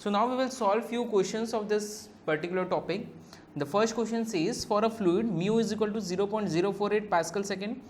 So now we will solve few questions of this particular topic. The first question says, for a fluid mu is equal to 0.048 Pascal second,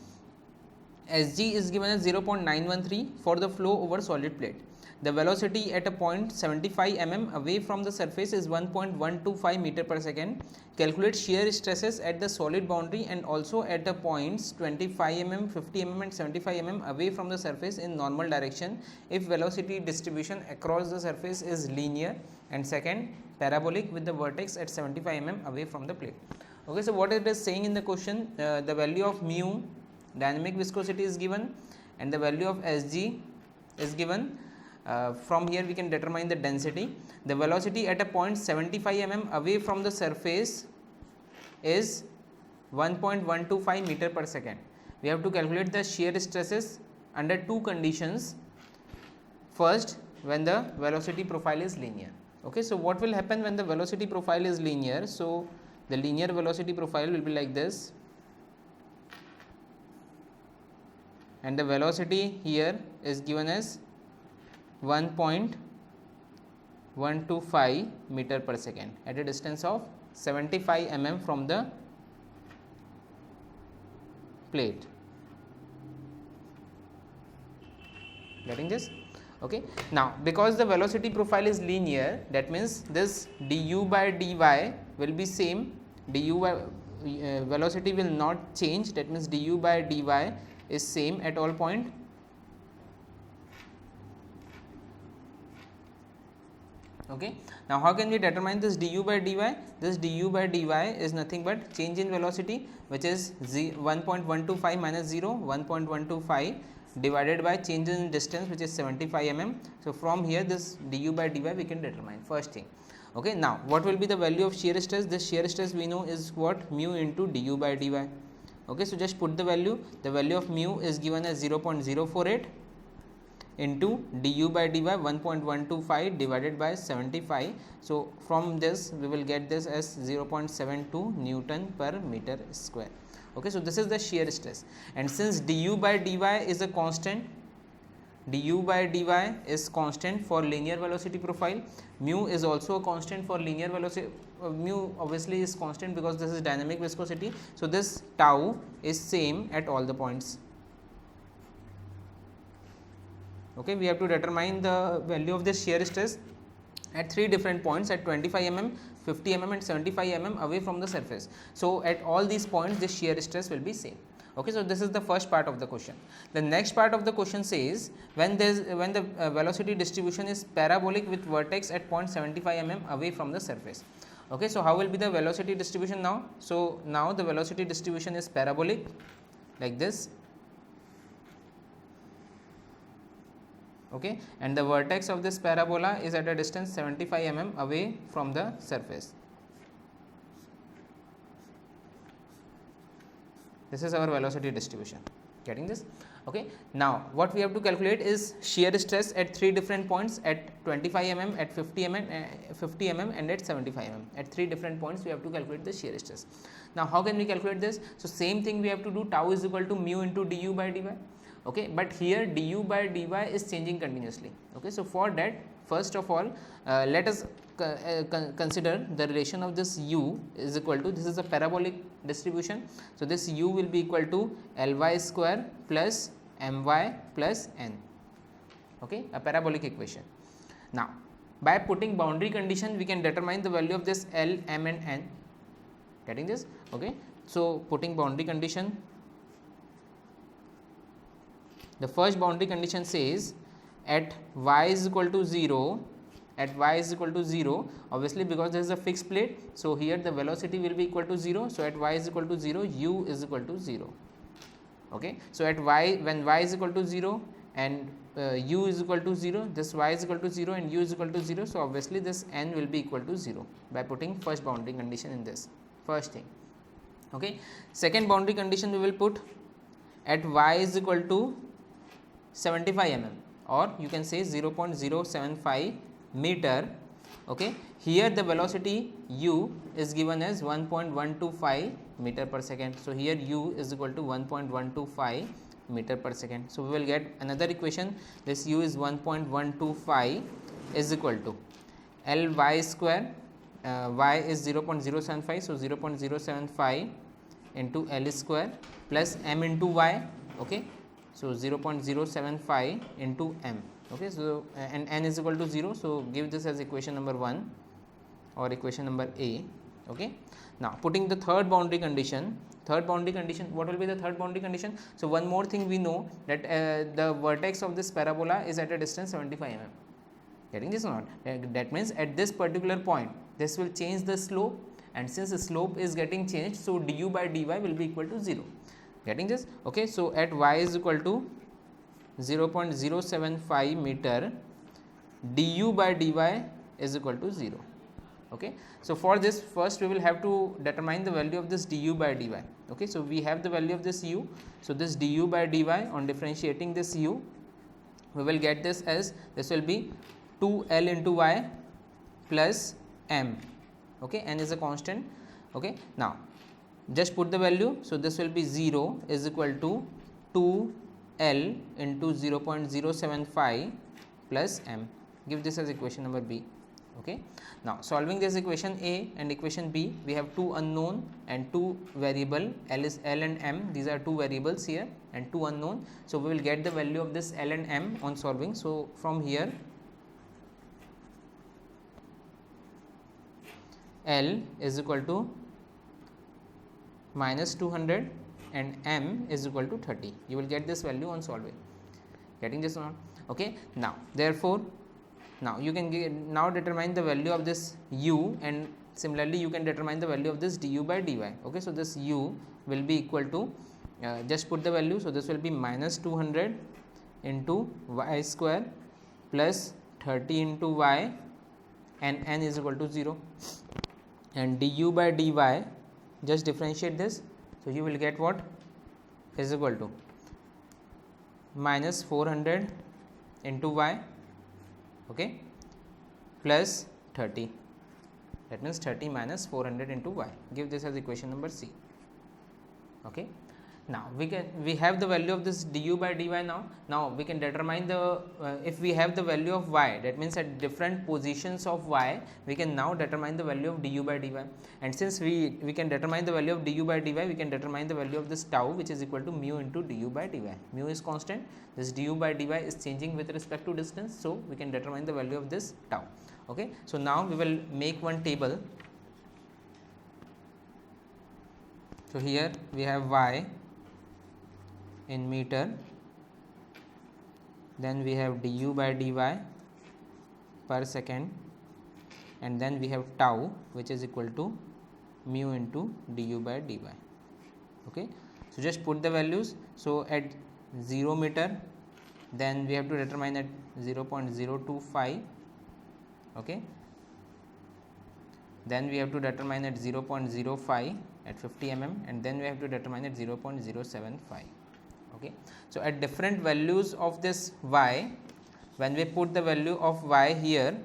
Sg is given as 0.913 for the flow over solid plate. The velocity at a point 75 mm away from the surface is 1.125 meter per second. Calculate shear stresses at the solid boundary and also at the points 25 mm, 50 mm and 75 mm away from the surface in normal direction if velocity distribution across the surface is linear, and second, parabolic with the vertex at 75 mm away from the plate. Okay, so what it is saying in the question, the value of mu, dynamic viscosity is given, and the value of Sg is given. From here we can determine the density. The velocity at a point 75 mm away from the surface is 1.125 meter per second. We have to calculate the shear stresses under two conditions. First, when the velocity profile is linear. Okay, so what will happen when the velocity profile is linear? So the linear velocity profile will be like this, and the velocity here is given as 1.125 meter per second at a distance of 75 mm from the plate. Getting this? Okay. Now, because the velocity profile is linear, that means this du by dy will be same. Du by velocity will not change. That means du by dy is same at all point. Okay. Now, how can we determine this du by dy? This du by dy is nothing but change in velocity, which is 1.125 minus 0, 1.125 divided by change in distance, which is 75 mm. So, from here this du by dy we can determine, first thing. Okay. Now, what will be the value of shear stress? This shear stress we know is what? Mu into du by dy. Okay. So, just put the value. The value of mu is given as 0.048 into du by dy 1.125 divided by 75. So, from this we will get this as 0.72 Newton per meter square. Okay, so this is the shear stress, and since du by dy is a constant, du by dy is constant for linear velocity profile, mu is also a constant for linear velocity. Mu obviously is constant because this is dynamic viscosity. So, this tau is same at all the points. Okay, we have to determine the value of this shear stress at three different points at 25 mm, 50 mm and 75 mm away from the surface. So, at all these points this shear stress will be same. Okay, so this is the first part of the question. The next part of the question says, when the velocity distribution is parabolic with vertex at point 75 mm away from the surface. Okay, so how will be the velocity distribution now? So, now the velocity distribution is parabolic like this. Okay, and the vertex of this parabola is at a distance 75 mm away from the surface. This is our velocity distribution. Getting this? Okay. Now, what we have to calculate is shear stress at three different points at 25 mm, at 50 mm, and at 75 mm. At three different points we have to calculate the shear stress. Now, how can we calculate this? So, same thing we have to do, tau is equal to mu into du by dy. Okay, but here du by dy is changing continuously. Okay, so for that, first of all, let us consider the relation of this u is equal to, this is a parabolic distribution. So, this u will be equal to Ly square plus my plus n. Okay, a parabolic equation. Now, by putting boundary condition, we can determine the value of this L, m and n. Getting this? Okay, so putting boundary condition. The first boundary condition says at y is equal to 0, at y is equal to 0, obviously because there is a fixed plate. So, here the velocity will be equal to 0. So, at y is equal to 0, u is equal to 0. Okay. So, at y, when y is equal to 0 and u is equal to 0, this y is equal to 0 and u is equal to 0. So, obviously this n will be equal to 0 by putting first boundary condition in this, first thing. Okay. Second boundary condition we will put at y is equal to 75 mm, or you can say 0.075 meter. Okay. Here the velocity u is given as 1.125 meter per second. So, here u is equal to 1.125 meter per second. So, we will get another equation, this u is 1.125 is equal to Ly square, y is 0.075, so 0.075 into L square plus m into y, okay. So 0.075 into m, okay. So and n is equal to 0, so give this as equation number 1 or equation number A, okay. Now putting the third boundary condition, what will be the third boundary condition? So one more thing we know, that the vertex of this parabola is at a distance 75 mm. Getting this or not? That means at this particular point this will change the slope, and since the slope is getting changed, so du by dy will be equal to 0. Getting this? Okay. So at y is equal to 0.075 meter, du by dy is equal to 0. Okay. So for this, first we will have to determine the value of this du by dy. Okay. So we have the value of this u. So this du by dy, on differentiating this u, we will get this as, this will be 2L into y plus m, okay. N is a constant, okay. Now just put the value, so this will be 0 is equal to 2L into 0.075 plus m. Give this as equation number B, okay. Now solving this equation A and equation B, we have two unknown and two variable, L and m, these are two variables here and two unknown. So we will get the value of this L and m on solving. So from here, L is equal to minus 200 and m is equal to 30. You will get this value on solving. Getting this or not? Okay. Now therefore, now you can now determine the value of this u, and similarly you can determine the value of this du by dy. Okay. So this u will be equal to, just put the value, so this will be minus 200 into y square plus 30 into y, and n is equal to 0, and du by dy, just differentiate this, so you will get what is equal to minus 400 into y, okay, plus 30, that means 30 minus 400 into y. Give this as equation number C, okay. Now we have the value of this du by dy. Now we can determine the, if we have the value of y, that means at different positions of y we can now determine the value of du by dy, and since we can determine the value of du by dy, we can determine the value of this tau, which is equal to mu into du by dy. Mu is constant, this du by dy is changing with respect to distance, so we can determine the value of this tau, okay. So now we will make one table. So here we have y in meter, then we have du by dy per second, and then we have tau, which is equal to mu into du by dy, okay. So just put the values. So at 0 meter, then we have to determine at 0.025, okay, then we have to determine at 0.05 at 50 mm, and then we have to determine at 0.075, okay. So at different values of this y, when we put the value of y here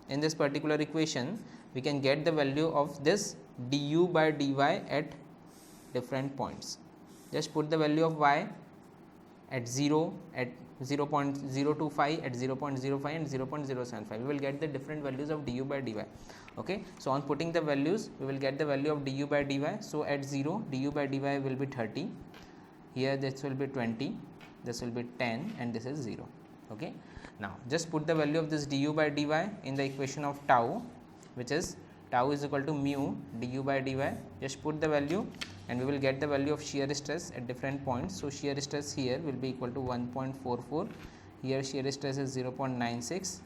in this particular equation, we can get the value of this du by dy at different points. Just put the value of y at 0, at 0.025, at 0.05 and 0.075. We will get the different values of du by dy, okay. So on putting the values, we will get the value of du by dy. So at 0, du by dy will be 30, here this will be 20, this will be 10, and this is 0, okay. Now just put the value of this du by dy in the equation of tau, which is tau is equal to mu du by dy. Just put the value and we will get the value of shear stress at different points. So shear stress here will be equal to 1.44, here shear stress is 0.96,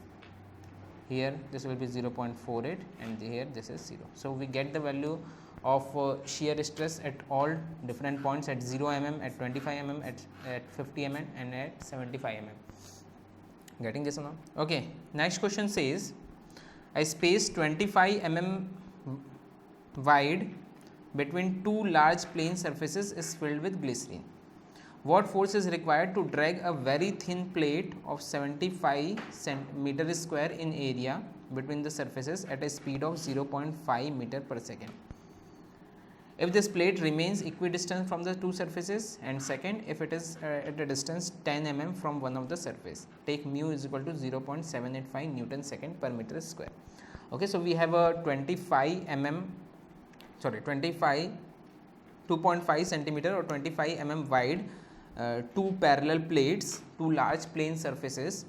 here this will be 0.48, and here this is 0. So we get the value of shear stress at all different points, at 0 mm, at 25 mm, at 50 mm, and at 75 mm. Getting this or not? Okay. Next question says, a space 25 mm wide between two large plane surfaces is filled with glycerine. What force is required to drag a very thin plate of 75 centimeter square in area between the surfaces at a speed of 0.5 meter per second? If this plate remains equidistant from the two surfaces, and second, if it is at a distance 10 mm from one of the surface, take mu is equal to 0.785 Newton second per meter square. Okay, so we have a 2.5 centimeter or 25 mm wide, two parallel plates, two large plane surfaces,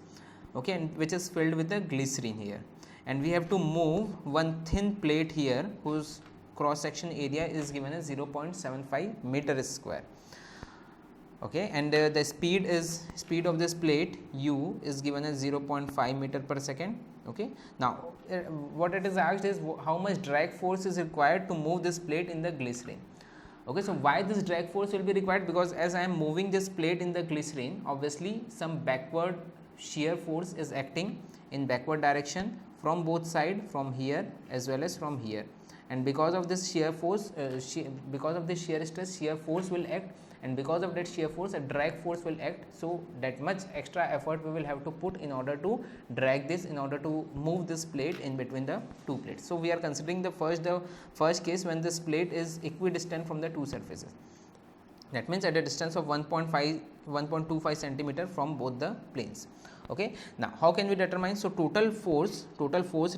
okay, and which is filled with the glycerine here, and we have to move one thin plate here whose cross section area is given as 0.75 meter square. Okay, and the speed of this plate u is given as 0.5 meter per second. Okay, now what it is asked is how much drag force is required to move this plate in the glycerine. Okay, so why this drag force will be required? Because as I am moving this plate in the glycerine, obviously some backward shear force is acting in backward direction from both side, from here as well as from here, and because of this shear force, because of this shear stress, shear force will act, and because of that shear force a drag force will act. So that much extra effort we will have to put in order to drag this, in order to move this plate in between the two plates. So we are considering the first case when this plate is equidistant from the two surfaces. That means at a distance of 1.25 centimeter from both the planes. Okay, now how can we determine? So total force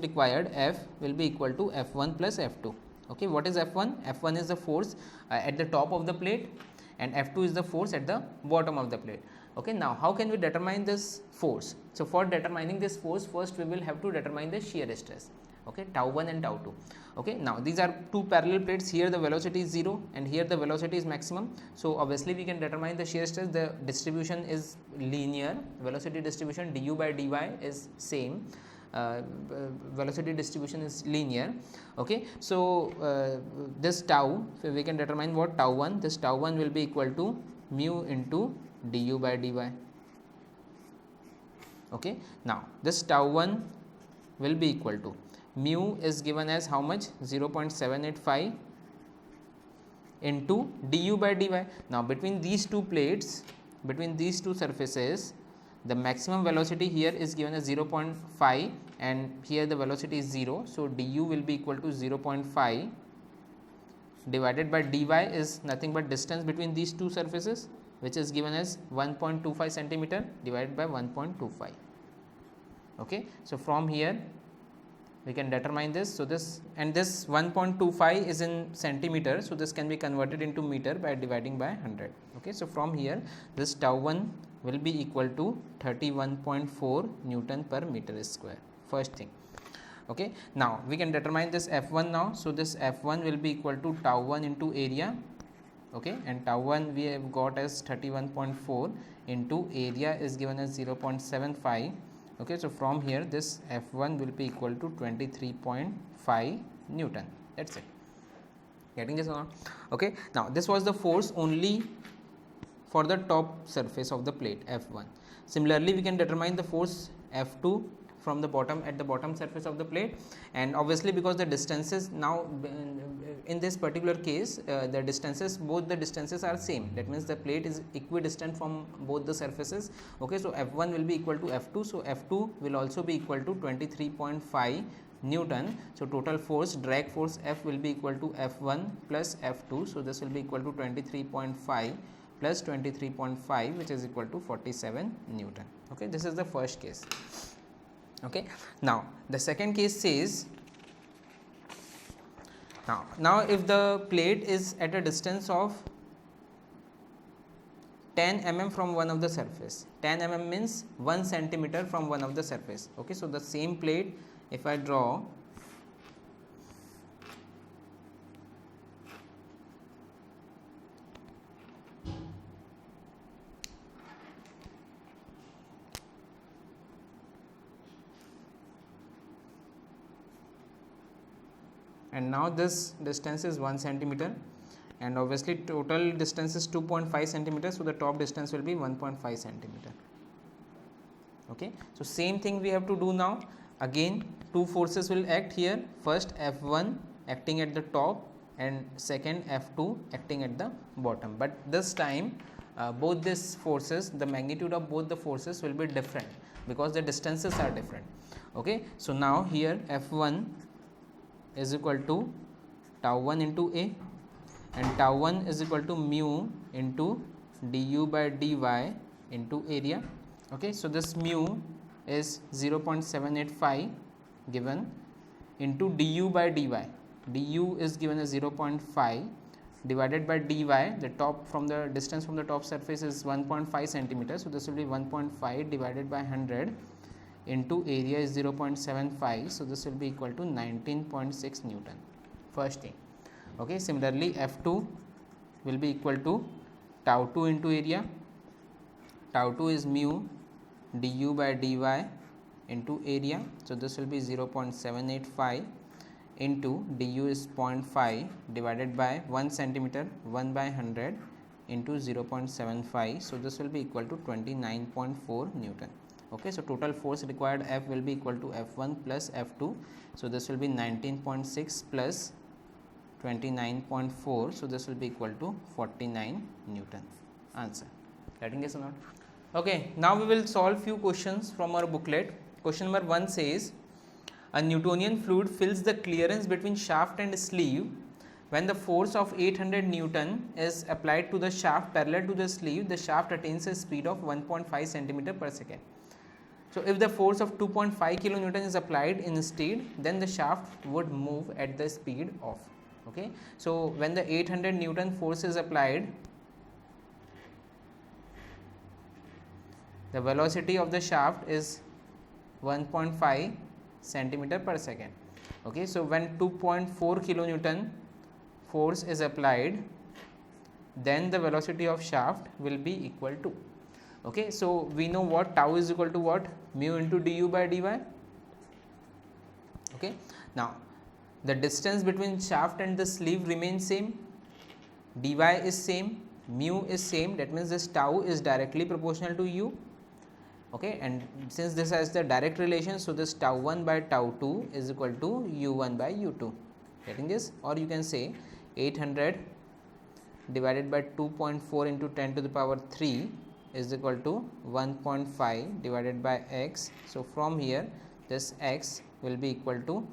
required F will be equal to F1 plus F2. Okay, what is F1? F1 is the force at the top of the plate, and F2 is the force at the bottom of the plate. Okay, now how can we determine this force? So for determining this force, first we will have to determine the shear stress. Okay, tau 1 and tau 2. Okay, now these are two parallel plates. Here the velocity is 0 and here the velocity is maximum. So obviously we can determine the shear stress. The distribution is linear. Velocity distribution du by dy is same. Velocity distribution is linear. Okay, so this tau, so we can determine what tau 1. This tau 1 will be equal to mu into du by dy. Okay, now this tau 1 will be equal to mu is given as how much? 0.785 into du by dy. Now between these two plates, between these two surfaces, the maximum velocity here is given as 0.5 and here the velocity is 0. So du will be equal to 0.5 divided by dy is nothing but distance between these two surfaces, which is given as 1.25 centimeter divided by 1.25. Okay, so from here we can determine this. So this, and this 1.25 is in centimeter, so this can be converted into meter by dividing by 100. Okay, so from here this tau 1 will be equal to 31.4 Newton per meter square, first thing. Okay, now we can determine this F1 now. So this F1 will be equal to tau 1 into area. Okay, and tau 1 we have got as 31.4 into area is given as 0.75. Okay, so from here this F1 will be equal to 23.5 Newton. That's it. Getting this or not? Okay, now this was the force only for the top surface of the plate F1. Similarly, we can determine the force F2 from the bottom, at the bottom surface of the plate, and obviously because the distances now in this particular case the distances, both the distances are same, that means the plate is equidistant from both the surfaces. Okay, so F1 will be equal to F2, so F2 will also be equal to 23.5 Newton. So total force, drag force F will be equal to F1 plus F2, so this will be equal to 23.5 plus 23.5, which is equal to 47 Newton. Okay, this is the first case. Okay, now the second case says, now if the plate is at a distance of 10 mm from one of the surface, 10 mm means 1 centimeter from one of the surface. Okay, so the same plate, if I draw, and now this distance is 1 centimeter, and obviously total distance is 2.5 centimeters, so the top distance will be 1.5 centimeter. Okay, so same thing we have to do now. Again, two forces will act here. First F1 acting at the top, and second F2 acting at the bottom, but this time both these forces, the magnitude of both the forces will be different because the distances are different. Okay, so now here F1 is equal to tau 1 into A, and tau 1 is equal to mu into du by dy into area. Okay, so this mu is 0.785 given, into du by dy. Du is given as 0.5 divided by dy, the top from the distance from the top surface is 1.5 centimeters, so this will be 1.5 divided by 100 into area is 0.75, so this will be equal to 19.6 Newton. First thing. Okay, similarly F2 will be equal to tau 2 into area. Tau 2 is mu du by dy into area, so this will be 0.785 into du is 0.5 divided by 1 centimeter, 1 by 100 into 0.75, so this will be equal to 29.4 Newton. Okay, so total force required F will be equal to F1 plus F2, so this will be 19.6 plus 29.4, so this will be equal to 49 Newton. Answer. Getting this or not? Okay, now we will solve few questions from our booklet. Question number 1 says, a Newtonian fluid fills the clearance between shaft and sleeve. When the force of 800 Newton is applied to the shaft parallel to the sleeve, the shaft attains a speed of 1.5 centimeter per second. So, if the force of 2.5 kilonewton is applied instead, then the shaft would move at the speed of. Okay. So, when the 800 Newton force is applied, the velocity of the shaft is 1.5 centimeter per second. Okay, so when 2.4 kilonewton force is applied, then the velocity of shaft will be equal to. Okay, so we know what tau is equal to what, mu into du by dy. Okay, now the distance between shaft and the sleeve remains same, dy is same, mu is same, that means this tau is directly proportional to u. Okay, and since this has the direct relation, so this tau 1 by tau 2 is equal to u1 by u2. Getting this? Or you can say 800 divided by 2.4 into 10 to the power 3 is equal to 1.5 divided by x. So, from here this x will be equal to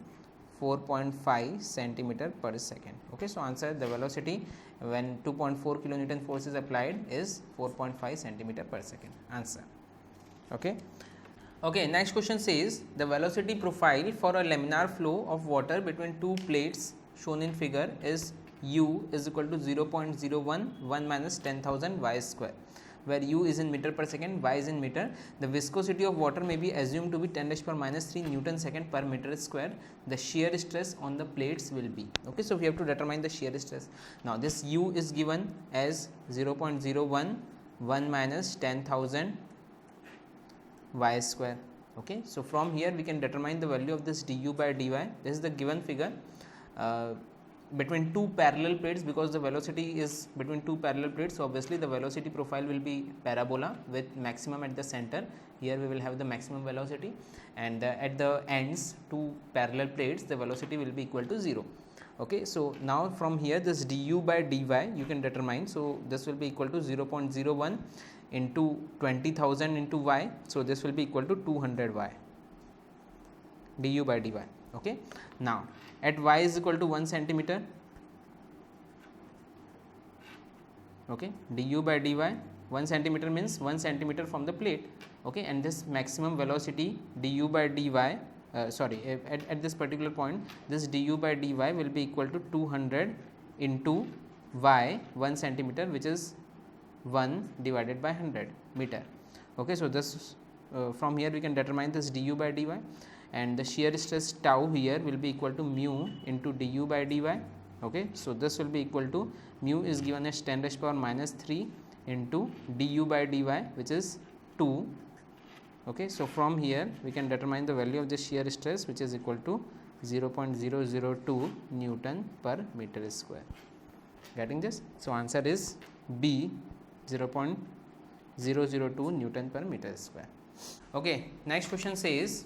4.5 centimeter per second. Okay, so answer, the velocity when 2.4 kilonewton force is applied is 4.5 centimeter per second. Answer. Okay. Okay, next question says, the velocity profile for a laminar flow of water between two plates shown in figure is u is equal to 0.01 1 minus 10,000 y square, where u is in meter per second, y is in meter. The viscosity of water may be assumed to be 10 raised to power minus 3 Newton second per meter square. The shear stress on the plates will be. Okay, so we have to determine the shear stress. Now this u is given as 0.01 1 minus 10,000 y square. Okay, so from here we can determine the value of this du by dy. This is the given figure between two parallel plates, because the velocity is between two parallel plates, so obviously the velocity profile will be parabola with maximum at the center. Here we will have the maximum velocity, and at the ends two parallel plates the velocity will be equal to 0. Okay, so now from here this du by dy you can determine. So this will be equal to 0.01 into 20,000 into y, so this will be equal to 200 y du by dy. Okay, now at y is equal to 1 centimeter. Okay, du by dy 1 centimeter means 1 centimeter from the plate. Okay, and this maximum velocity du by dy at this particular point, this du by dy will be equal to 200 into y 1 centimeter, which is 1 divided by 100 meter. Okay, so this from here we can determine this du by dy, and the shear stress tau here will be equal to mu into du by dy. Okay, so this will be equal to, mu is given as 10 raised to power minus 3 into du by dy, which is 2. Okay, so from here we can determine the value of the shear stress, which is equal to 0.002 Newton per meter square. Getting this? So answer is B, 0.002 Newton per meter square. Okay, next question says,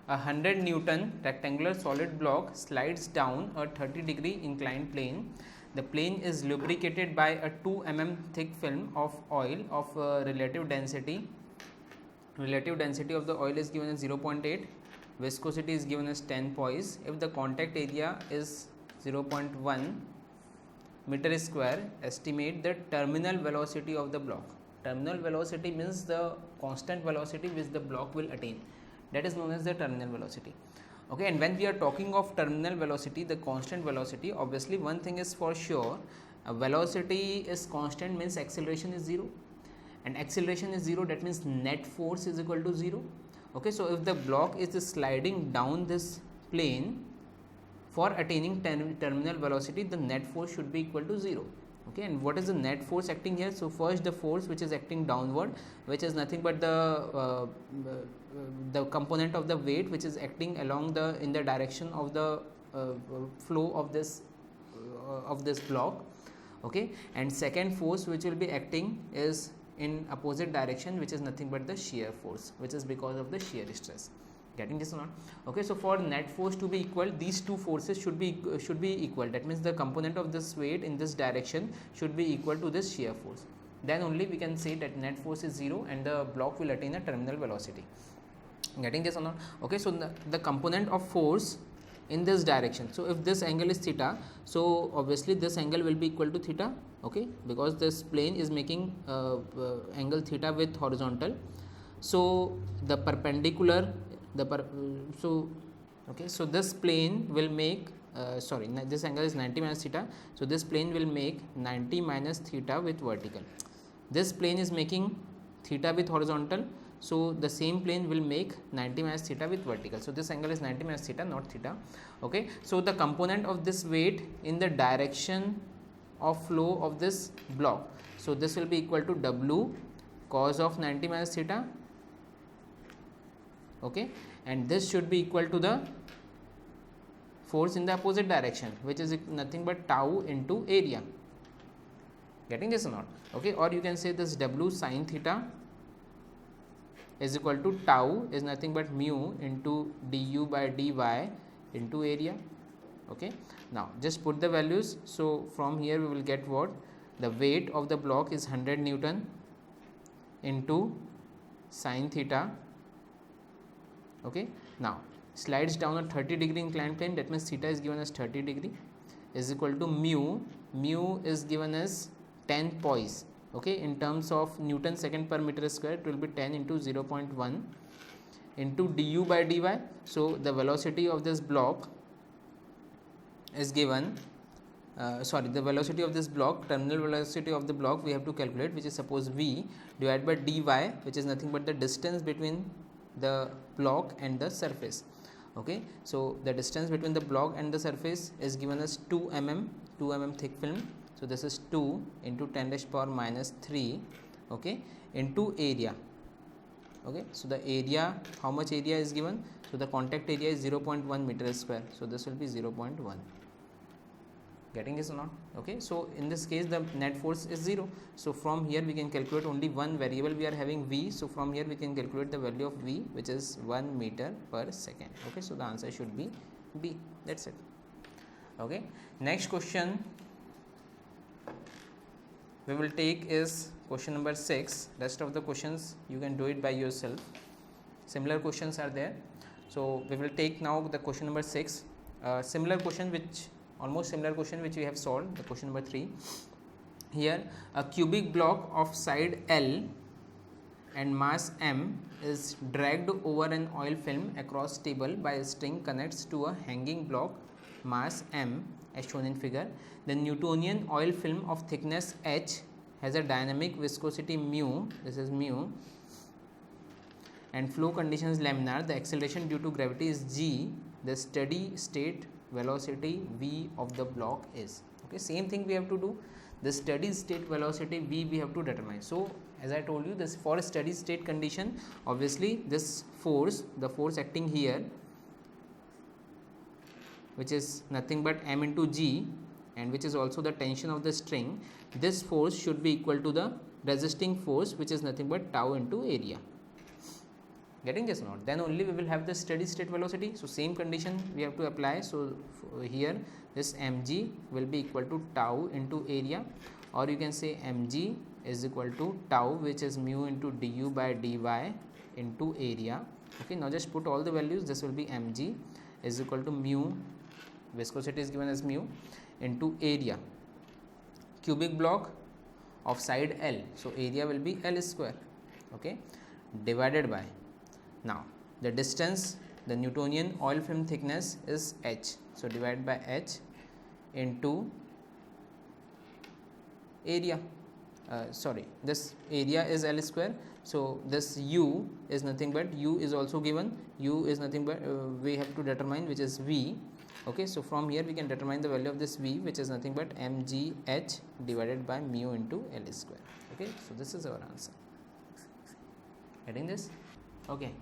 a 100 Newton rectangular solid block slides down a 30-degree inclined plane. The plane is lubricated by a 2 mm thick film of oil of relative density. Relative density of the oil is given as 0.8, viscosity is given as 10 poise. If the contact area is 0.1 meter square, estimate the terminal velocity of the block. Terminal velocity means the constant velocity which the block will attain, that is known as the terminal velocity. Okay, and when we are talking of terminal velocity, the constant velocity, obviously one thing is for sure, velocity is constant means acceleration is 0, and acceleration is 0, that means net force is equal to 0. Okay, so if the block is sliding down this plane, for attaining terminal velocity, the net force should be equal to 0. Okay, and what is the net force acting here? So first the force which is acting downward, which is nothing but the component of the weight which is acting along the in the direction of the flow of this block. Okay, and second force which will be acting is in opposite direction, which is nothing but the shear force, which is because of the shear stress. Getting this or not? Okay, so for net force to be equal, these two forces should be equal. That means the component of this weight in this direction should be equal to this shear force. Then only we can say that net force is 0 and the block will attain a terminal velocity. Getting this or not? Okay, so the component of force in this direction. So if this angle is theta, so obviously this angle will be equal to theta. Okay, because this plane is making angle theta with horizontal. So the perpendicular so this plane will make this angle is 90 minus theta, so this plane will make 90 minus theta with vertical. This plane is making theta with horizontal, so the same plane will make 90 minus theta with vertical. So this angle is 90 minus theta, not theta. Okay, so the component of this weight in the direction of flow of this block, so this will be equal to W cos of 90 minus theta. Okay, and this should be equal to the force in the opposite direction, which is nothing but tau into area. Getting this or not? Okay, or you can say this W sin theta is equal to tau is nothing but mu into du by dy into area. Okay, now just put the values. So from here we will get what? The weight of the block is 100 Newton into sin theta. Okay, now slides down a 30-degree inclined plane, that means theta is given as 30 degree, is equal to mu is given as 10 poise. Okay, in terms of Newton second per meter square, it will be 10 into 0.1 into du by dy. So the velocity of this block is given the velocity of this block, terminal velocity of the block we have to calculate, which is suppose v divided by dy, which is nothing but the distance between the block and the surface. Okay, so the distance between the block and the surface is given as 2 mm thick film. So this is 2 into 10 raised power minus 3, okay, into area. Okay, so the area, how much area is given? So the contact area is 0.1 meter square, so this will be 0.1. Getting this or not? Okay, so in this case the net force is 0. So from here we can calculate only one variable we are having v. So from here we can calculate the value of v, which is 1 meter per second. Okay, so the answer should be B. That's it. Okay, next question we will take is question number 6. Rest of the questions you can do it by yourself. Similar questions are there. So we will take now the question number 6. Similar question which we have solved, the question number 3. Here a cubic block of side L and mass M is dragged over an oil film across table by a string connects to a hanging block mass M as shown in figure. The Newtonian oil film of thickness H has a dynamic viscosity mu, this is mu, and flow conditions laminar. The acceleration due to gravity is g. The steady state velocity v of the block is. Okay, same thing we have to do. The steady state velocity v we have to determine. So as I told you, this for a steady state condition, obviously this force, the force acting here, which is nothing but m into g, and which is also the tension of the string, this force should be equal to the resisting force, which is nothing but tau into area. Getting this or not? Then only we will have the steady state velocity. So same condition we have to apply. So here this mg will be equal to tau into area, or you can say mg is equal to tau, which is mu into du by dy into area. Okay, now just put all the values. This will be mg is equal to mu, viscosity is given as mu, into area, cubic block of side L, so area will be L square, okay, divided by, now the distance the Newtonian oil film thickness is h. So divide by h into area. This area is L square. So this u is nothing but, u is also given, u is nothing but we have to determine, which is v. Okay, so from here we can determine the value of this v, which is nothing but mgh divided by mu into L square. Okay, so this is our answer. Getting this? Okay.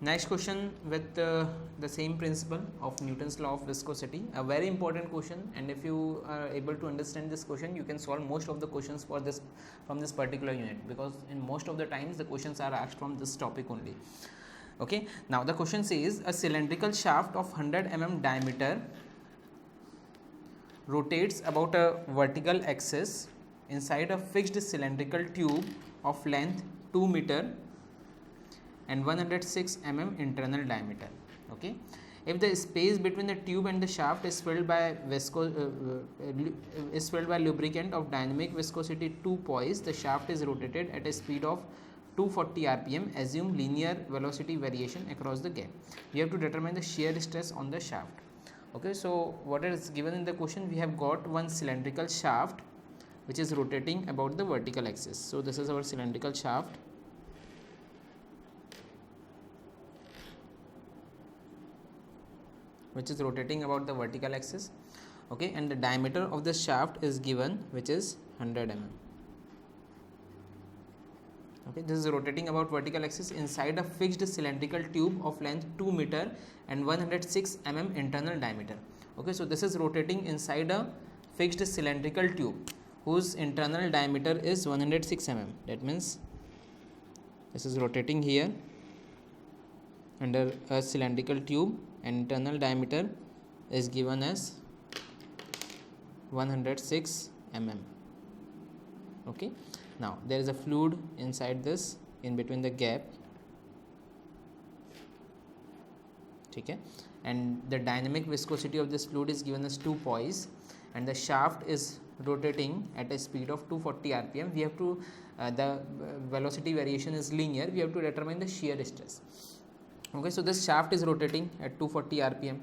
Next question with the same principle of Newton's law of viscosity, a very important question, and if you are able to understand this question, you can solve most of the questions for this from this particular unit, because in most of the times the questions are asked from this topic only. Okay, now the question says a cylindrical shaft of 100 mm diameter rotates about a vertical axis inside a fixed cylindrical tube of length 2 meter and 106 mm internal diameter. Okay, if the space between the tube and the shaft is filled by lubricant of dynamic viscosity 2 poise, the shaft is rotated at a speed of 240 rpm. Assume linear velocity variation across the gap. We have to determine the shear stress on the shaft. Okay, so what is given in the question, we have got one cylindrical shaft which is rotating about the vertical axis. So this is our cylindrical shaft. Which is rotating about the vertical axis. Okay, and the diameter of the shaft is given, which is 100 mm. Okay, this is rotating about vertical axis inside a fixed cylindrical tube of length 2 meter and 106 mm internal diameter. Okay, so this is rotating inside a fixed cylindrical tube whose internal diameter is 106 mm. That means this is rotating here under a cylindrical tube, and internal diameter is given as 106 mm. Okay, now there is a fluid inside this, in between the gap. Okay, and the dynamic viscosity of this fluid is given as 2 poise, and the shaft is rotating at a speed of 240 rpm. We have to the velocity variation is linear. We have to determine the shear stress. Okay, so this shaft is rotating at 240 rpm.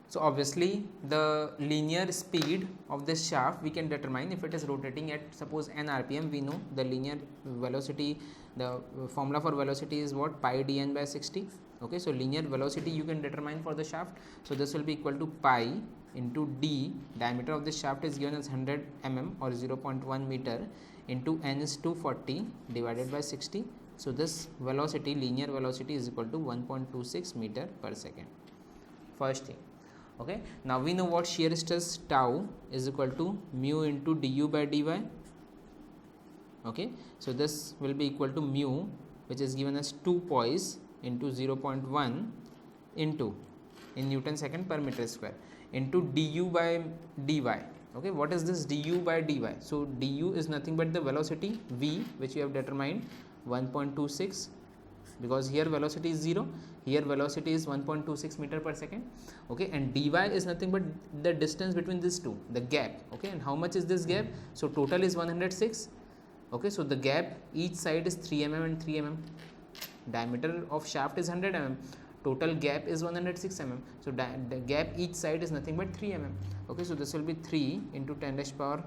So obviously the linear speed of this shaft we can determine if it is rotating at suppose n rpm. We know the linear velocity, the formula for velocity is what, pi dn by 60. Okay, so linear velocity you can determine for the shaft. So this will be equal to pi into d, diameter of this shaft is given as 100 mm or 0.1 meter, into n is 240 divided by 60. So this velocity, linear velocity, is equal to 1.26 meter per second. First thing. Okay, now we know what shear stress tau is equal to mu into du by dy. Okay, so this will be equal to mu, which is given as 2 poise into 0.1 into, in Newton second per meter square, into du by dy. Okay, what is this du by dy? So du is nothing but the velocity v, which we have determined 1.26, because here velocity is 0, here velocity is 1.26 meter per second. Okay, and dy is nothing but the distance between these two, the gap. Okay, and how much is this gap? So total is 106. Okay, so the gap each side is 3 mm and 3 mm. Diameter of shaft is 100 mm. Total gap is 106 mm. So the gap each side is nothing but 3 mm. Okay, so this will be 3 into 10 raised power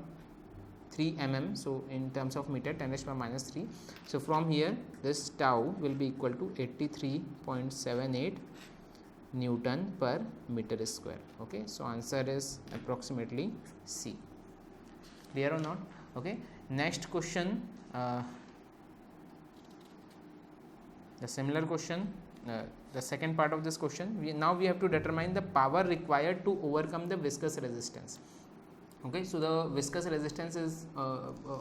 3 mm. So in terms of meter, 10 raised power minus 3. So from here this tau will be equal to 83.78 Newton per meter square. Okay, so answer is approximately C. Clear or not? Okay, next question, the similar question, the second part of this question, now we have to determine the power required to overcome the viscous resistance. Okay, so the viscous resistance is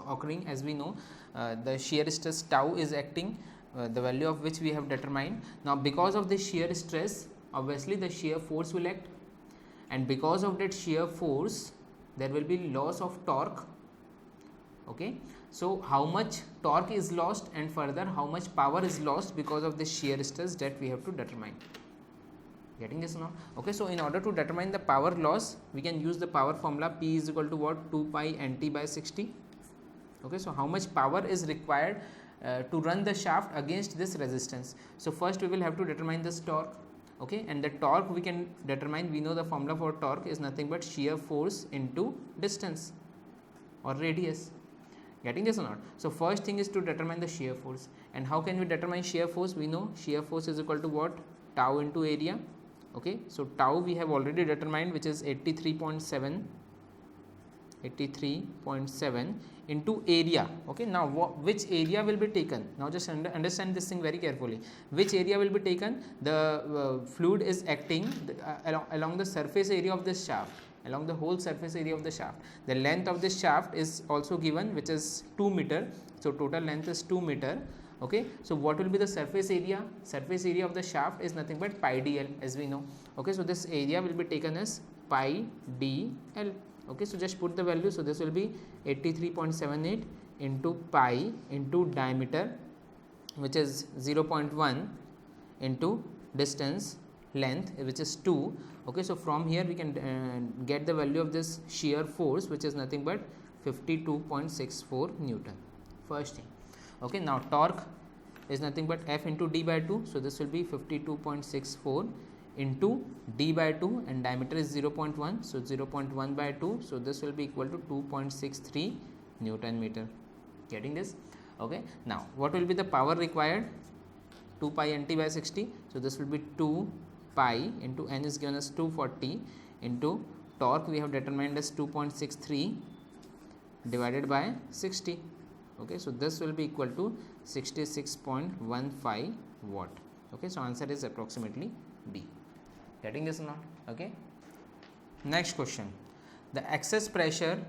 occurring, as we know, the shear stress tau is acting, the value of which we have determined. Now because of the shear stress, obviously the shear force will act, and because of that shear force there will be loss of torque. Okay, so how much torque is lost and further how much power is lost because of the shear stress, that we have to determine. Getting this now? Okay, so in order to determine the power loss, we can use the power formula. P is equal to what? 2 pi nt by 60. Okay, so how much power is required to run the shaft against this resistance? So first we will have to determine this torque. Okay, and the torque we can determine, we know the formula for torque is nothing but shear force into distance or radius. Getting this or not? So first thing is to determine the shear force. And how can we determine shear force? We know shear force is equal to what? Tau into area. Okay, so tau we have already determined, which is 83.7 into area. Okay, now which area will be taken? Now just understand this thing very carefully. Which area will be taken? The fluid is acting along the surface area of this shaft, along the whole surface area of the shaft. The length of this shaft is also given, which is 2 meter. So total length is 2 meter. Okay, so what will be the surface area? Surface area of the shaft is nothing but pi dl, as we know. Okay, so this area will be taken as pi dl. Okay, so just put the value. So this will be 83.78 into pi into diameter, which is 0.1, into distance length, which is 2. Okay, so from here we can get the value of this shear force, which is nothing but 52.64 Newton. First thing. Okay, now torque is nothing but F into d by 2. So this will be 52.64 into d by 2, and diameter is 0.1. So 0.1 by 2. So this will be equal to 2.63 Newton meter. Getting this? Okay. Now what will be the power required? 2 pi nt by 60. So this will be 2 pi into n is given as 240 into torque we have determined as 2.63 divided by 60. Okay, so this will be equal to 66.15 watt. Okay, so answer is approximately D. Getting this or not? Okay. Next question. The excess pressure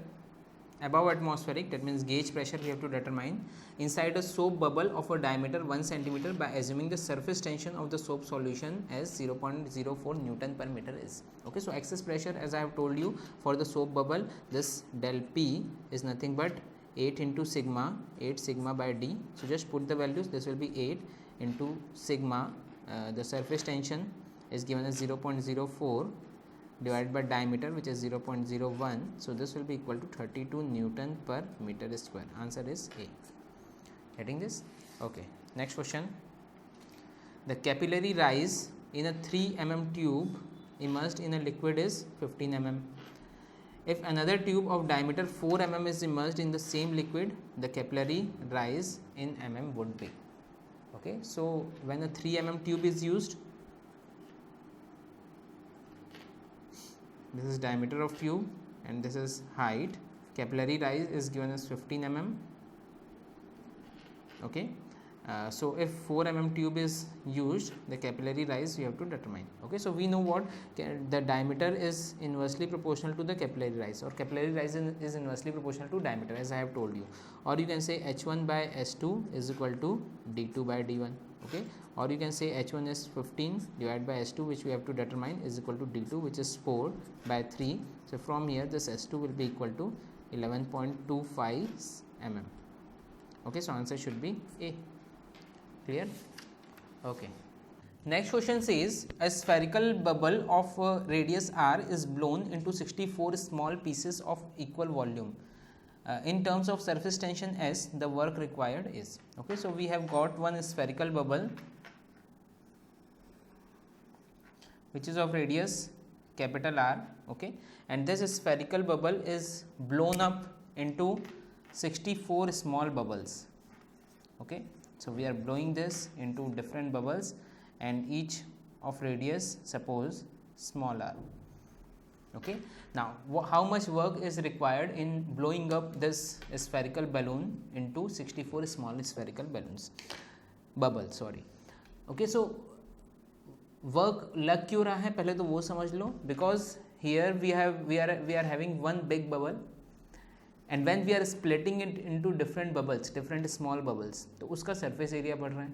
above atmospheric, that means gauge pressure, we have to determine inside a soap bubble of a diameter 1 centimeter by assuming the surface tension of the soap solution as 0.04 Newton per meter is. Okay, so excess pressure, as I have told you, for the soap bubble, this del P is nothing but 8 into sigma, 8 sigma by d. So just put the values. This will be 8 into sigma, the surface tension is given as 0.04 divided by diameter, which is 0.01. So this will be equal to 32 Newton per meter square. Answer is A. Getting this? Okay. Next question. The capillary rise in a 3 mm tube immersed in a liquid is 15 mm. If another tube of diameter 4 mm is immersed in the same liquid, the capillary rise in mm would be. Okay, so when a 3 mm tube is used, this is diameter of tube and this is height. Capillary rise is given as 15 mm. Okay, so if 4 mm tube is used, the capillary rise we have to determine. Okay, so we know what the diameter is inversely proportional to the capillary rise, or capillary rise is inversely proportional to diameter, as I have told you. Or you can say H1 by S2 is equal to D2 by D1. Okay, or you can say H1 is 15 divided by S2, which we have to determine, is equal to D2, which is 4 by 3. So from here this S2 will be equal to 11.25 mm. Okay, so answer should be A. Clear? Okay. Next question says a spherical bubble of radius r is blown into 64 small pieces of equal volume. In terms of surface tension S, the work required is. Okay, so we have got one spherical bubble which is of radius capital R. Okay, and this spherical bubble is blown up into 64 small bubbles. Okay, so we are blowing this into different bubbles and each of radius, suppose small r. Okay, now how much work is required in blowing up this spherical balloon into 64 small spherical bubble, sorry. Okay, so work लग क्यों रहा है पहले तो वो समझ लो, because here we are having one big bubble and when we are splitting it into different bubbles, different small bubbles, तो उसका surface area बढ़ रहा है.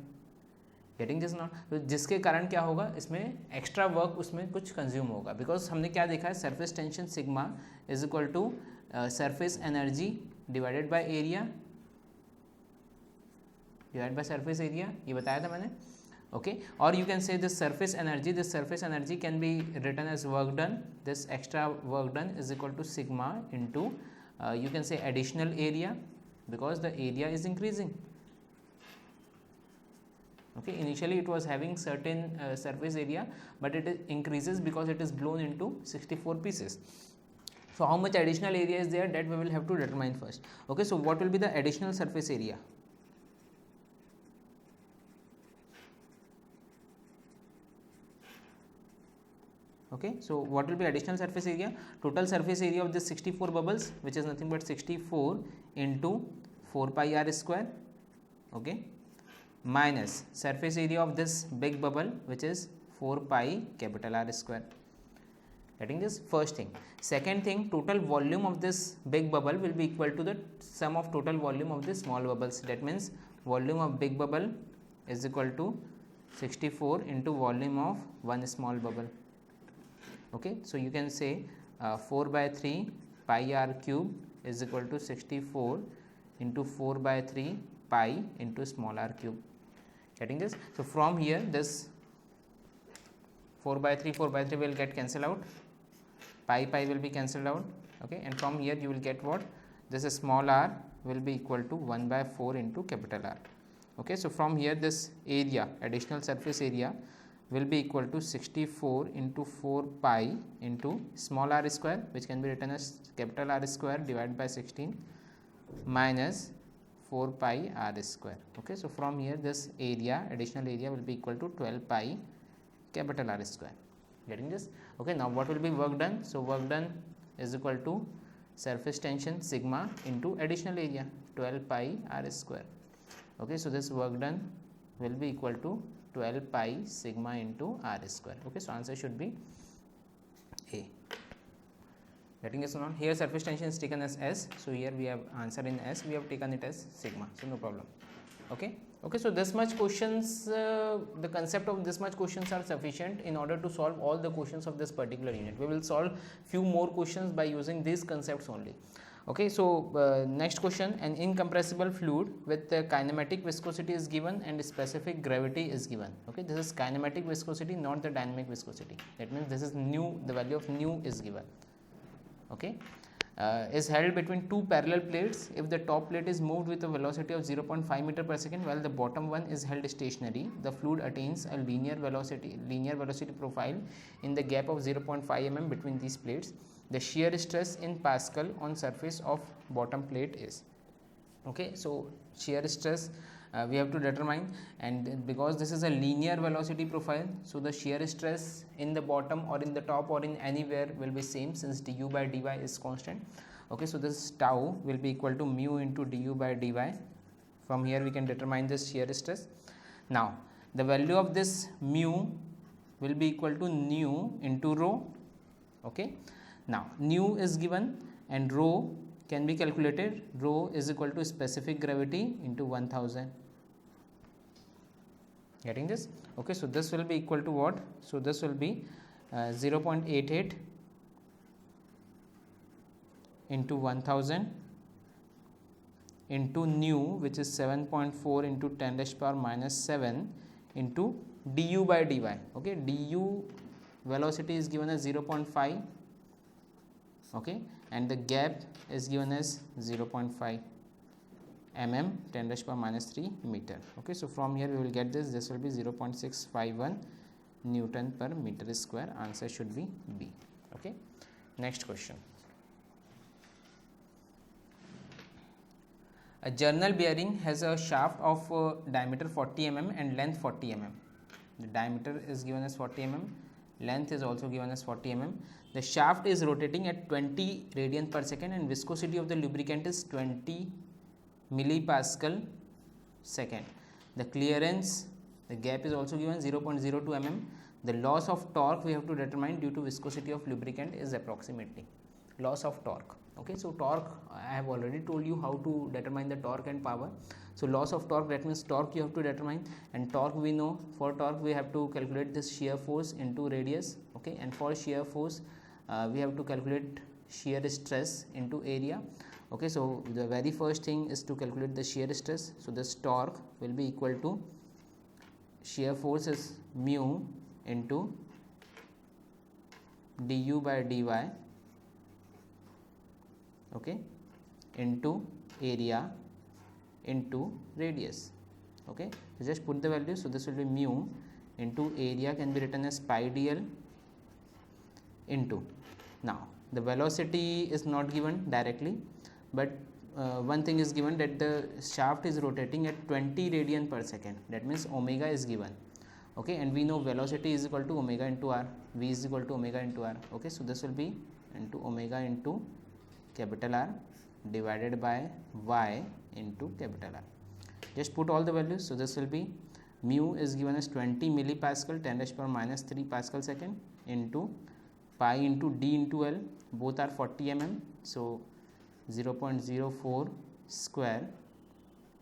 Getting this not? तो जिसके कारण क्या होगा, इसमें एक्स्ट्रा वर्क उसमें कुछ कंज्यूम होगा, बिकॉज हमने क्या देखा है, surface tension sigma is equal to surface energy divided by area divide by surface area, ये बताया था मैंने. ओके, और you can say this surface energy can be written as work done. This extra work done is equal to sigma into you can say additional area, because the area is increasing. Okay, initially it was having certain surface area, but it increases because it is blown into 64 pieces. So how much additional area is there, that we will have to determine first. Okay, so what will be the additional surface area? Okay, so what will be additional surface area? Total surface area of this 64 bubbles, which is nothing but 64 into 4 pi r square, okay, minus surface area of this big bubble, which is 4 pi capital R square. Getting this? First thing. Second thing, total volume of this big bubble will be equal to the sum of total volume of the small bubbles. That means volume of big bubble is equal to 64 into volume of one small bubble. Okay, so you can say 4 by 3 pi r cube is equal to 64 into 4 by 3 pi into small r cube. Getting this? So from here this 4 by 3 will get cancelled out, pi will be cancelled out, okay, and from here you will get what? This small r will be equal to 1 by 4 into capital R. Okay, so from here this area, additional surface area, will be equal to 64 into 4 pi into small r square, which can be written as capital R square divided by 16 minus 4 pi r square. Okay, so from here this area, additional area, will be equal to 12 pi capital R square. Getting this? Okay, now what will be work done? So work done is equal to surface tension sigma into additional area 12 pi r square. Okay, so this work done will be equal to 12 pi sigma into r square. Okay, so answer should be A. Getting this or not? Here surface tension is taken as S, so here we have answer in S, we have taken it as sigma, so no problem. Okay, okay, so this much questions, the concept of this much questions are sufficient in order to solve all the questions of this particular unit. We will solve few more questions by using these concepts only. Okay, so next question, an incompressible fluid with kinematic viscosity is given and specific gravity is given. Okay, this is kinematic viscosity, not the dynamic viscosity. That means this is nu, the value of nu is given. Okay, is held between two parallel plates. If the top plate is moved with a velocity of 0.5 meter per second while the bottom one is held stationary, the fluid attains a linear velocity profile in the gap of 0.5 mm between these plates. The shear stress in Pascal on surface of bottom plate is. Okay, so shear stress we have to determine, and because this is a linear velocity profile, so the shear stress in the bottom or in the top or in anywhere will be same, since du by dy is constant. Okay, so this tau will be equal to mu into du by dy. From here we can determine this shear stress. Now the value of this mu will be equal to nu into rho. Okay, now nu is given and rho can be calculated. Rho is equal to specific gravity into 1000. Getting this? Okay, so this will be equal to what? So this will be 0.88 into 1000 into nu, which is 7.4 into 10 raised to power minus 7 into du by dy. Okay, du velocity is given as 0.5. Okay, and the gap is given as 0.5 mm 10 raised to power minus 3 meter. Okay, so from here we will get this will be 0.651 Newton per meter square. Answer should be B. Okay, next question. A journal bearing has a shaft of diameter 40 mm and length 40 mm. The diameter is given as 40 mm, length is also given as 40 mm. The shaft is rotating at 20 radians per second and viscosity of the lubricant is 20 millipascal second. The clearance, the gap is also given 0.02 mm. The loss of torque we have to determine due to viscosity of lubricant is approximately. Loss of torque. Okay, so torque, I have already told you how to determine the torque and power. So loss of torque, that means torque you have to determine, and torque we know. For torque we have to calculate this shear force into radius. Okay, and for shear force we have to calculate shear stress into area. Okay, so the very first thing is to calculate the shear stress. So this torque will be equal to shear force is mu into du by dy, okay, into area into radius. Okay, so just put the value. So this will be mu into area can be written as pi dl into, now the velocity is not given directly, but one thing is given, that the shaft is rotating at 20 radian per second, that means omega is given. Okay, and we know velocity is equal to omega into r, v is equal to omega into r. Okay, so this will be into omega into capital R divided by y into capital R. Just put all the values. So this will be mu is given as 20 millipascal 10 raised to power minus 3 pascal second into pi into d into L, both are 40 mm, so 0.04 square,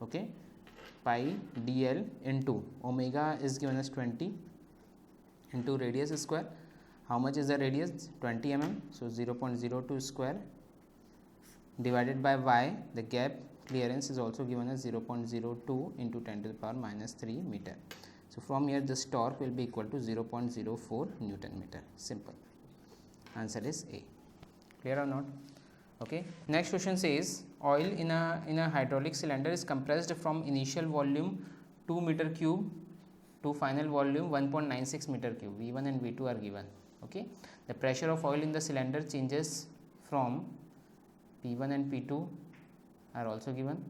okay, pi dl into omega is given as 20 into radius square. How much is the radius? 20 mm, so 0.02 square divided by y, the gap clearance is also given as 0.02 into 10 to the power minus 3 meter. So from here this torque will be equal to 0.04 Newton meter. Simple. Answer is A. Clear or not? Okay. Next question says oil in a hydraulic cylinder is compressed from initial volume 2 meter cube to final volume 1.96 meter cube. V1 and V2 are given. Okay. The pressure of oil in the cylinder changes from P1 and P2 are also given.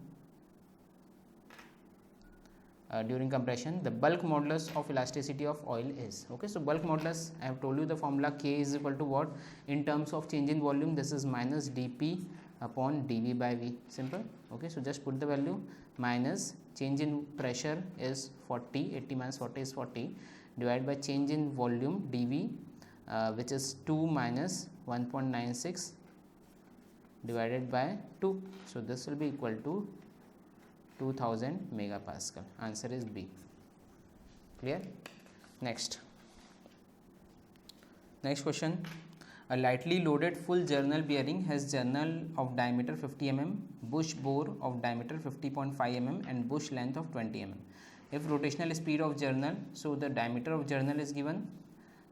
During compression, the bulk modulus of elasticity of oil is, okay, so bulk modulus, I have told you the formula, K is equal to what in terms of change in volume, this is minus dP upon dV by V. Simple. Okay, so just put the value, minus change in pressure is 40, 80 minus 40 is 40, divided by change in volume dV, which is 2 minus 1.96 divided by 2. So this will be equal to 2000 megapascal. Answer is B. Clear? Next question. A lightly loaded full journal bearing has journal of diameter 50 mm, bush bore of diameter 50.5 mm and bush length of 20 mm. If rotational speed of journal, so the diameter of journal is given,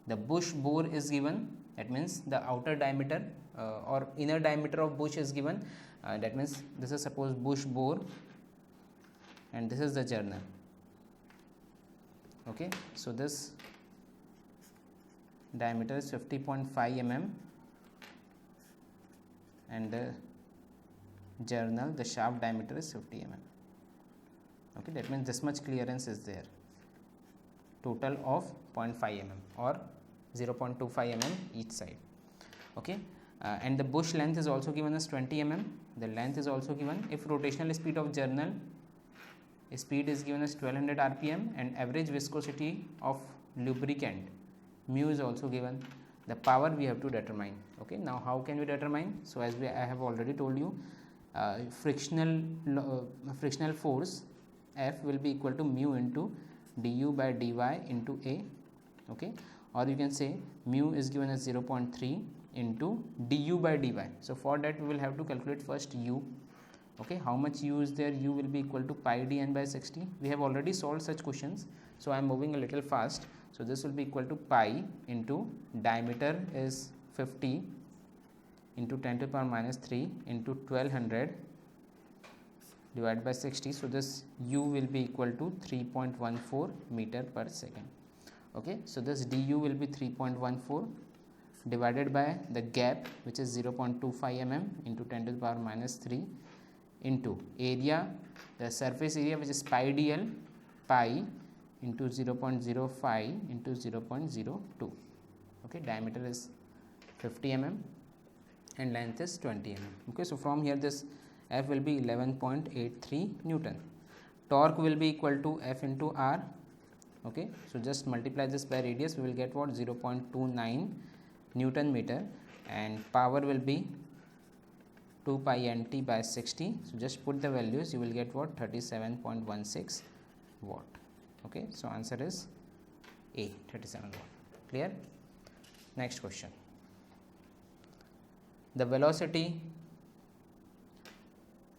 the bush bore is given, that means the outer diameter or inner diameter of bush is given, that means this is suppose bush bore and this is the journal. Okay, so this diameter is 50.5 mm and the journal, the shaft diameter is 50 mm. Okay, that means this much clearance is there, total of 0.5 mm or 0.25 mm each side. Okay, and the bush length is also given as 20 mm, the length is also given. If rotational speed of journal speed is given as 1200 rpm and average viscosity of lubricant mu is also given, the power we have to determine. Okay, now how can we determine? So as I have already told you, frictional force F will be equal to mu into du by dy into A. Okay, or you can say mu is given as 0.3 into du by dy. So for that we will have to calculate first u. Okay, how much u is there? U will be equal to pi dn by 60. We have already solved such questions, so I am moving a little fast. So this will be equal to pi into diameter is 50 into 10 to the power minus 3 into 1200 divided by 60. So this u will be equal to 3.14 meter per second. Okay, so this du will be 3.14 divided by the gap, which is 0.25 mm into 10 to the power minus 3 into area, the surface area, which is pi dl, pi into 0.05 into 0.02. Okay, diameter is 50 mm and length is 20 mm. Okay, so from here this F will be 11.83 Newton. Torque will be equal to F into R. Okay, so just multiply this by radius, we will get what, 0.29 Newton meter, and power will be 2 pi nt by 60. So just put the values, you will get what, 37.16 watt. Okay, so answer is A, 37 watt. Clear? Next question. The velocity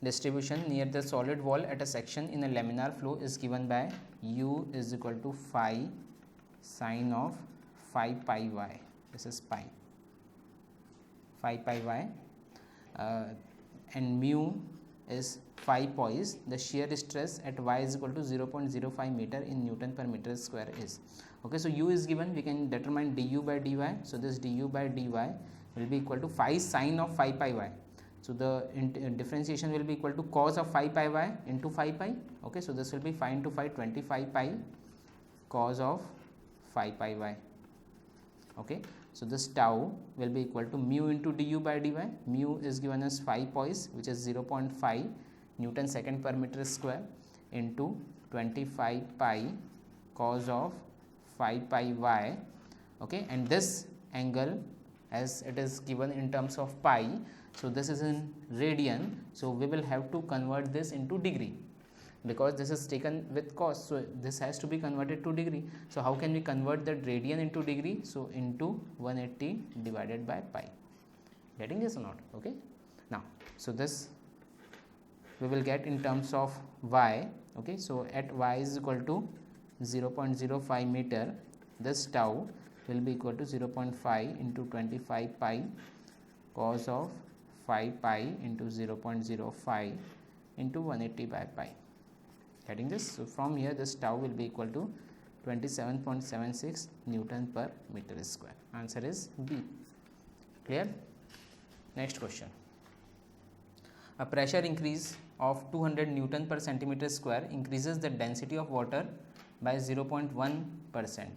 distribution near the solid wall at a section in a laminar flow is given by u is equal to phi sine of phi pi y. This is pi y, and mu is phi poise, the shear stress at y is equal to 0.05 meter in Newton per meter square is. Okay, so u is given, we can determine du by dy. So this du by dy will be equal to phi sine of phi pi y. So the differentiation will be equal to cos of phi pi y into phi pi. Okay, so this will be phi into phi 25 pi cos of phi pi y. Okay, so this tau will be equal to mu into du by dy. Mu is given as phi poise, which is 0.5 Newton second per meter square into 25 pi cos of phi pi y. Okay, and this angle, as it is given in terms of pi, so this is in radian, so we will have to convert this into degree, because this is taken with cos, so this has to be converted to degree. So how can we convert that radian into degree? So into 180 divided by pi. Getting this or not? Okay, now so this we will get in terms of y. Okay, so at y is equal to 0.05 meter, this tau will be equal to 0.5 into 25 pi cos of phi pi into 0.05 into 180 by pi. Getting this? So from here this tau will be equal to 27.76 Newton per meter square. Answer is B. Clear? Next question. A pressure increase of 200 Newton per centimeter square increases the density of water by 0.1%.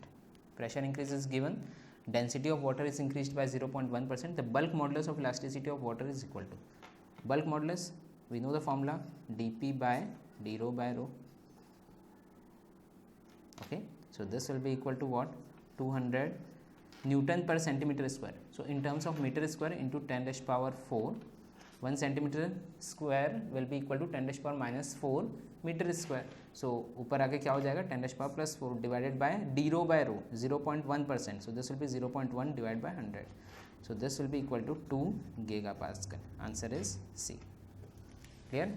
Pressure increase is given, density of water is increased by 0.1%. The bulk modulus of elasticity of water is equal to, bulk modulus, we know the formula, dP by d rho by rho. Okay, so this will be equal to what? 200 Newton per centimeter square. So in terms of meter square into 10 raised power 4, 1 centimeter square will be equal to 10 raised power minus 4 meter square. So ऊपर आके क्या हो जाएगा? 10 raised power plus 4 divided by d rho by rho, 0.1%. So this will be 0.1 divided by 100. So this will be equal to 2 gigapascal. Answer is C. Clear?